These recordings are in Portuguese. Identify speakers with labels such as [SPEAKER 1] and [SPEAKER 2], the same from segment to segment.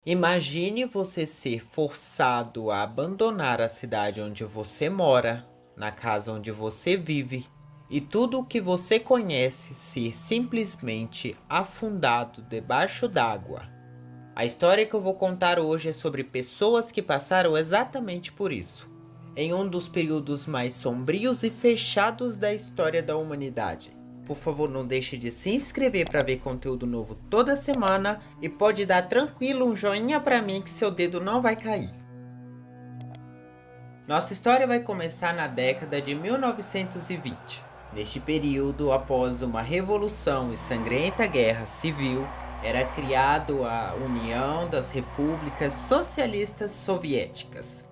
[SPEAKER 1] Imagine você ser forçado a abandonar a cidade onde você mora, na casa onde você vive, e tudo o que você conhece ser simplesmente afundado debaixo d'água. A história que eu vou contar hoje é sobre pessoas que passaram exatamente por isso, em um dos períodos mais sombrios e fechados da história da humanidade. Por favor, não deixe de se inscrever para ver conteúdo novo toda semana e pode dar tranquilo um joinha para mim que seu dedo não vai cair. Nossa história vai começar na década de 1920. Neste período, após uma revolução e sangrenta guerra civil, era criado a União das Repúblicas Socialistas Soviéticas,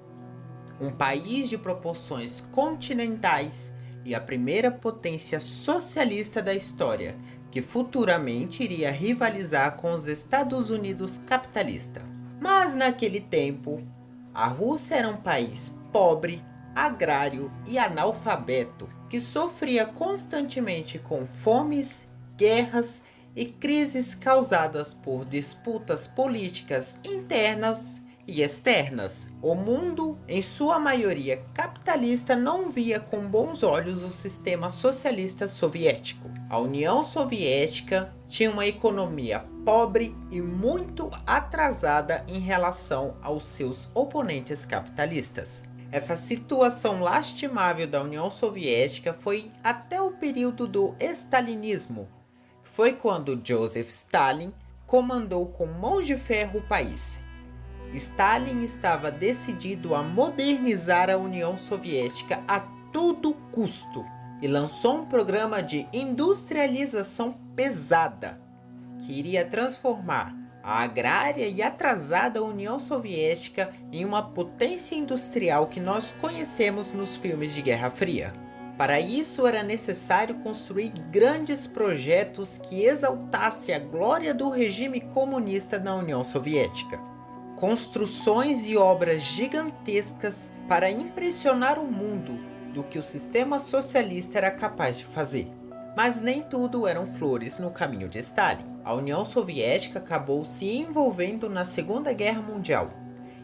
[SPEAKER 1] um país de proporções continentais e a primeira potência socialista da história, que futuramente iria rivalizar com os Estados Unidos capitalista. Mas naquele tempo, a Rússia era um país pobre, agrário e analfabeto, que sofria constantemente com fomes, guerras e crises causadas por disputas políticas internas e externas. O mundo, em sua maioria capitalista, não via com bons olhos o sistema socialista soviético. A União Soviética tinha uma economia pobre e muito atrasada em relação aos seus oponentes capitalistas. Essa situação lastimável da União Soviética foi até o período do stalinismo. Foi quando Joseph Stalin comandou com mãos de ferro o país. Stalin estava decidido a modernizar a União Soviética a todo custo e lançou um programa de industrialização pesada, que iria transformar a agrária e atrasada União Soviética em uma potência industrial que nós conhecemos nos filmes de Guerra Fria. Para isso era necessário construir grandes projetos que exaltassem a glória do regime comunista na União Soviética. Construções e obras gigantescas para impressionar o mundo do que o sistema socialista era capaz de fazer. Mas nem tudo eram flores no caminho de Stalin. A União Soviética acabou se envolvendo na Segunda Guerra Mundial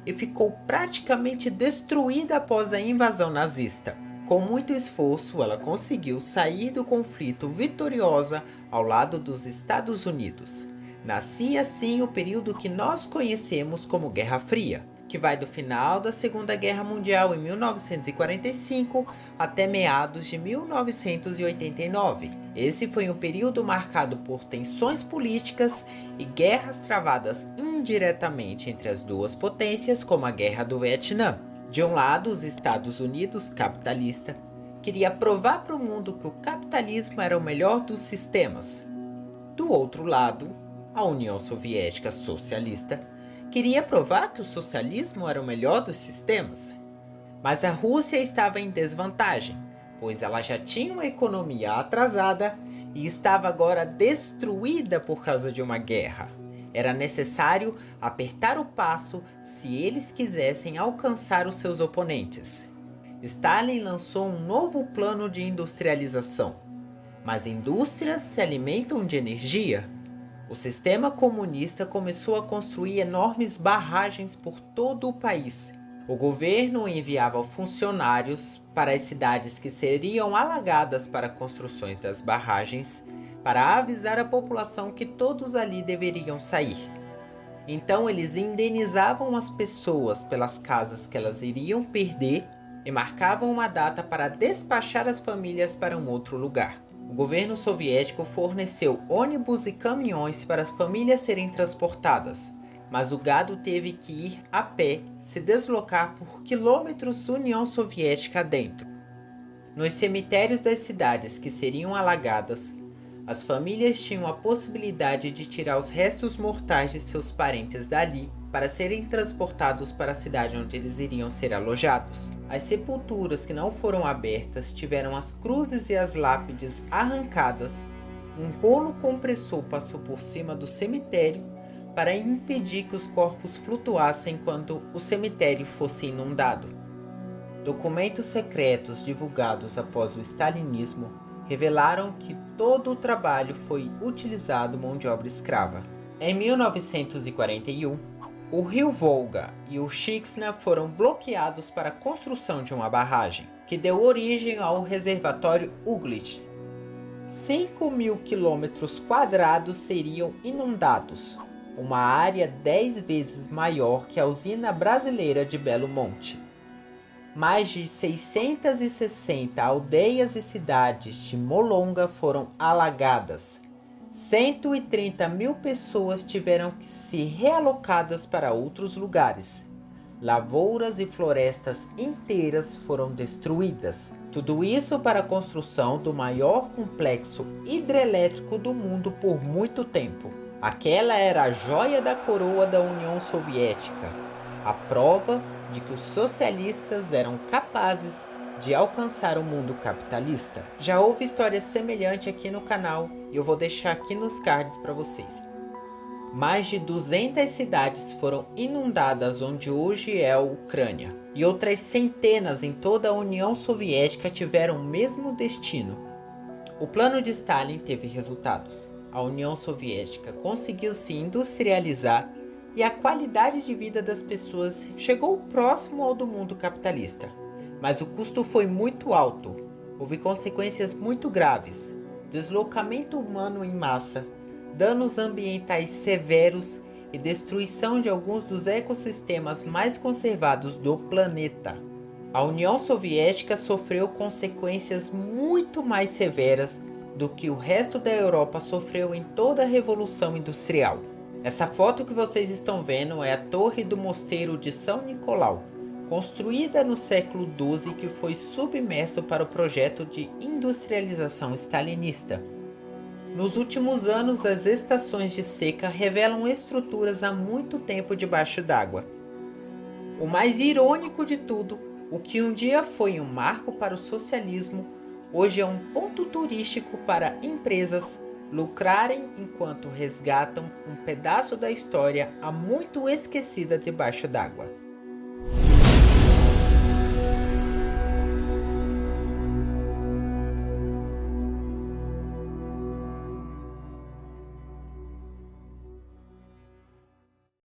[SPEAKER 1] e ficou praticamente destruída após a invasão nazista. Com muito esforço, ela conseguiu sair do conflito vitoriosa ao lado dos Estados Unidos. Nascia assim o período que nós conhecemos como Guerra Fria, que vai do final da Segunda Guerra Mundial em 1945 até meados de 1989. Esse foi um período marcado por tensões políticas e guerras travadas indiretamente entre as duas potências, como a Guerra do Vietnã. De um lado, os Estados Unidos, capitalista, queria provar para o mundo que o capitalismo era o melhor dos sistemas. Do outro lado, a União Soviética socialista queria provar que o socialismo era o melhor dos sistemas. Mas a Rússia estava em desvantagem, pois ela já tinha uma economia atrasada e estava agora destruída por causa de uma guerra. Era necessário apertar o passo se eles quisessem alcançar os seus oponentes. Stalin lançou um novo plano de industrialização. Mas indústrias se alimentam de energia. O sistema comunista começou a construir enormes barragens por todo o país. O governo enviava funcionários para as cidades que seriam alagadas para construções das barragens, para avisar a população que todos ali deveriam sair. Então eles indenizavam as pessoas pelas casas que elas iriam perder e marcavam uma data para despachar as famílias para um outro lugar. O governo soviético forneceu ônibus e caminhões para as famílias serem transportadas, mas o gado teve que ir a pé, se deslocar por quilômetros União Soviética adentro. Nos cemitérios das cidades que seriam alagadas, as famílias tinham a possibilidade de tirar os restos mortais de seus parentes dali para serem transportados para a cidade onde eles iriam ser alojados. As sepulturas que não foram abertas tiveram as cruzes e as lápides arrancadas. Um rolo compressor passou por cima do cemitério para impedir que os corpos flutuassem quando o cemitério fosse inundado. Documentos secretos divulgados após o stalinismo revelaram que todo o trabalho foi utilizado mão de obra escrava. Em 1941, O rio Volga e o Chiksna foram bloqueados para a construção de uma barragem, que deu origem ao reservatório Uglitch. 5.000 quilômetros quadrados seriam inundados, uma área 10 vezes maior que a usina brasileira de Belo Monte. Mais de 660 aldeias e cidades de Molonga foram alagadas. 130.000 pessoas tiveram que ser realocadas para outros lugares. Lavouras e florestas inteiras foram destruídas. Tudo isso para a construção do maior complexo hidrelétrico do mundo por muito tempo. Aquela era a joia da coroa da União Soviética, a prova de que os socialistas eram capazes de alcançar o mundo capitalista. Já houve história semelhante aqui no canal e eu vou deixar aqui nos cards para vocês. Mais de 200 cidades foram inundadas onde hoje é a Ucrânia, e outras centenas em toda a União Soviética tiveram o mesmo destino. O plano de Stalin teve resultados. A União Soviética conseguiu se industrializar e a qualidade de vida das pessoas chegou próximo ao do mundo capitalista. Mas o custo foi muito alto. Houve consequências muito graves: deslocamento humano em massa, danos ambientais severos e destruição de alguns dos ecossistemas mais conservados do planeta. A União Soviética sofreu consequências muito mais severas do que o resto da Europa sofreu em toda a Revolução Industrial. Essa foto que vocês estão vendo é a Torre do Mosteiro de São Nicolau, construída no século XII, que foi submerso para o projeto de industrialização stalinista. Nos últimos anos, as estações de seca revelam estruturas há muito tempo debaixo d'água. O mais irônico de tudo, o que um dia foi um marco para o socialismo, hoje é um ponto turístico para empresas lucrarem enquanto resgatam um pedaço da história há muito esquecida debaixo d'água.